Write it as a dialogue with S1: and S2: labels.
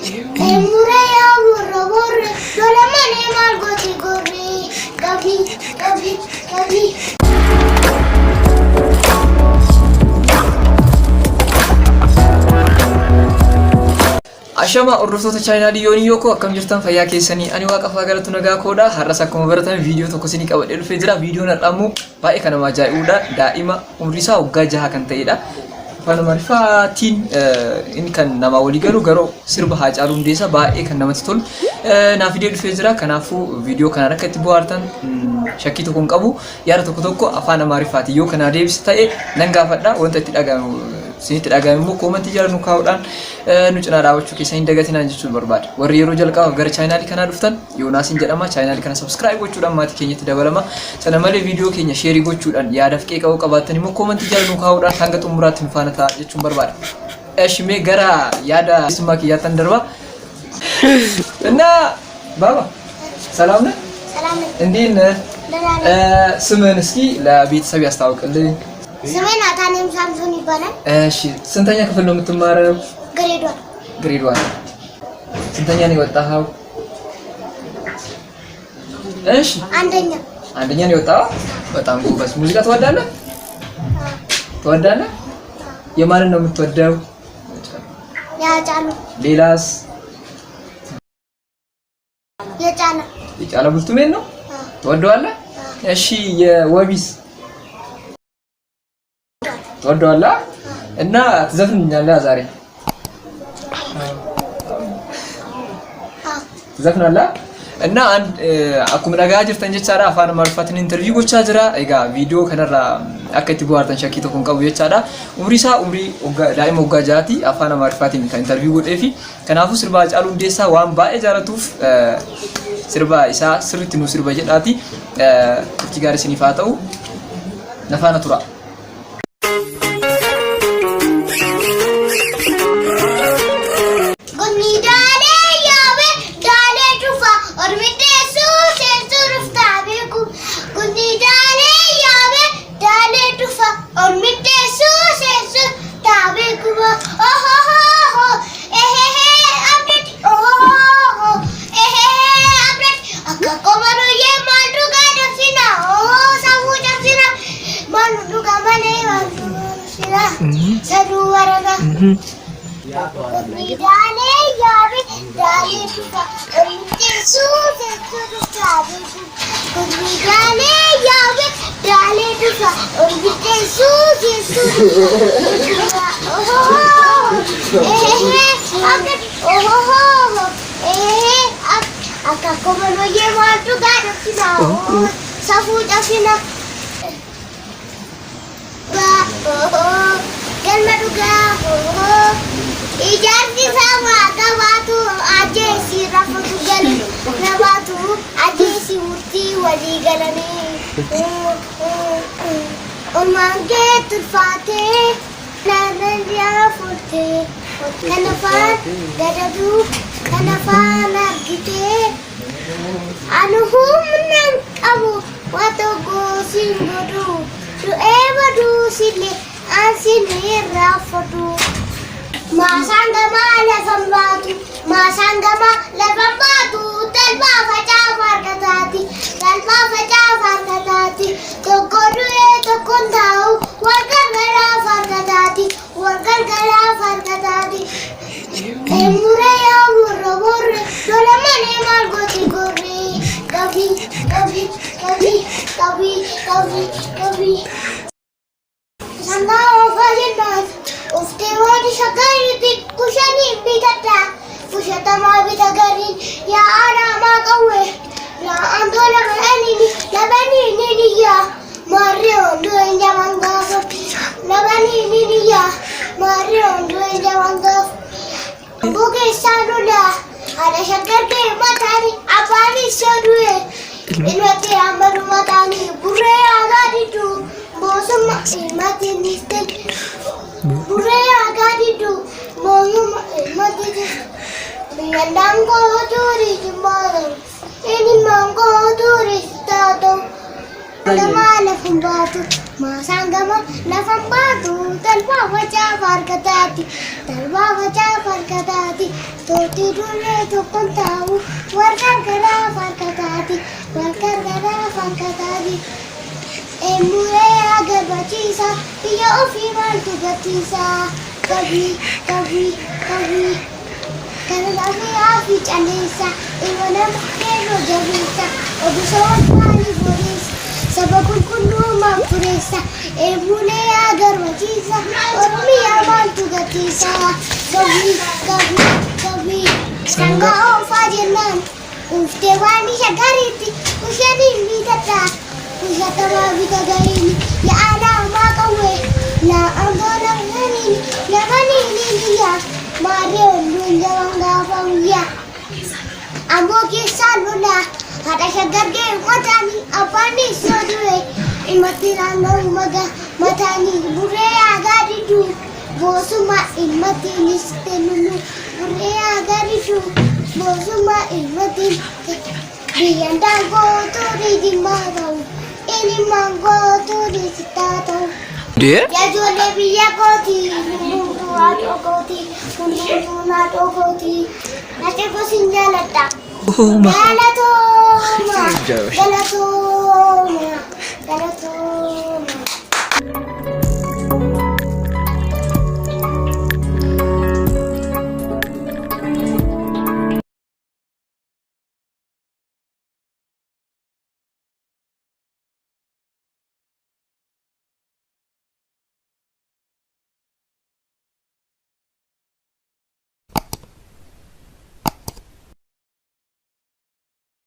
S1: Emuraya burra burra dola mane margoti gorri kabi kabi kabi.
S2: Ashama hordoftoota chaayinaalii yoonii yookoo akkam jirtan fayyaa keessanii ani waaqa faagalatu nagaa koodha har'as akkuma baratan viidiyoo tokko isinii qabadhee dhufee jira viidiyoon har'ammoo baay'ee kan nama ajaa'ibuudha daa'ima umrii isaa waggaa 6 kan ta'edha afaan Amaariffaatiin inni kan nama walii galu garuu sirba Haacaaluu Hundeessaa baay'ee kan namatti tolu naaf fidee dhufee jira kanaafuu viidiyoo kana akka itti bohaartan shakkii tokko hin qabu yaada tokko afaan Amaariffaatiin yoo kana deebise ta'e nan gaafadha wanta itti dhagahamu sinitti dhagahamu immoo koomentii jala nu kaa'uudhaan nu cinaa dhaabachuu keessanii dagatinaan jechuun barbaada. Warri yeroo jalqabaaf gara chaayinaalii kanaa dhuftan Yoonaasin jedhama. Chaayinaalii kana subscribe gochuudhaan maatii keenyatti dabalama. Sana malee viidiyoo keenya sheerii gochuudhaan yaadaaf qeeqaa qabaattan immoo koomentii jala nu kaa'uudhaan hanga xumuraatti nu faana ta'a jechuun barbaada. Mee gara yaada keessummaa kiyyaattan darba. እና ባባ ሰላም ነህ?
S1: ሰላም ነኝ።
S2: እንዴት ነህ? ስምህን እስኪ ለቤተሰብ ያስተዋውቅልኝ።
S1: ስሜ ናታኒም ሳምሶን ይባላል።
S2: እሺ ስንተኛ ክፍል ነው የምትማረው? ግሬድ 1 ስንተኛ ነው የወጣኸው? እሺ አንደኛ ነው የወጣኸው? በጣም ጎበዝ። ሙዚቃ ትወዳለህ? ትወዳለህ? የማንን ነው የምትወደው?
S1: የሀጫሉ።
S2: ሌላስ? የጫላ ቡልቱሜን ነው ትወደዋለህ? እሺ የወቢስ ትወደዋለህ? እና ትዘፍንልኛለህ ዛሬ? ትዘፍናለህ? እና አንድ akkuma dhagaa jirtan jechaadha afaan Amaariffaatiin interview gochaa jira. Egaa viidiyoo kanarra akka itti bohaartan shakkii tokko hin qabu jechaadha. Umrii isaa daa'ima waggaa 6ti afaan Amaariffaatiin kan interview godheefi kanaafuu sirba Haacaaluu Hundeessaa waan baay'ee jaallatuuf sirba isaa sirriitti nu sirba jedhaati. Turtii gaarii isiniif haa ta'u. Nafaana tura. Ijarti sama kabatu aja si rafatu gali nabatu aja si uti wali galani Omange turfate nananya furte kanafan gadadu kanafan agite anuhum nang kamu wato go singodu tu evadu sile asini rafatu Masangama lefambatu talba faca farkatati tokkodue tokkondau wargargara farkatati emuraya burra burra dola mane margoti gorri kabi Sanda ofajenat Ufte wadi shakari kushani bitata Kushata ma bitagarin Ya ana ma kawe La andola anini Labani nini ya Mari ondo enja mangaf Labani nini ya Mari ondo enja mangaf Buke sanula Ada shakar ke matani Apani sadue Inwate amaru matani Bure agadi tu Bosum mati niste Bure agadi tu Bosum mati niste Miyandango turi jimaro Ini mango turi stato Namana fumbatu
S1: Masangama lafambatu talba wacha farkatati toti dure to kontau warkar gara farkatati emure agar bachisa piya ofi maltu gatisa kabhi karena afi chalesa imana kero jabisa odusawat pani boris sabakul kullu mapuresa emule agar bachisa ofi maltu gatisa kabhi sanga ofa jenan ufte wani shagariti ushani vidata ushatama vidagaini ya ana makawe la andona nini la manini dia mare lunja wanga pangya ambo ke saluna hada shagarge matani apani sodwe imati ranga umaga matani bure agadi du bosuma imati listelulu bure agadi du bosuma imati bianda go to di marau ini mango to di sitato
S2: Dia?
S1: ya jole biya koti mundu ato koti mundu nato koti nate ko sinjalata
S2: Oh,
S1: galato
S2: Josh.
S1: galato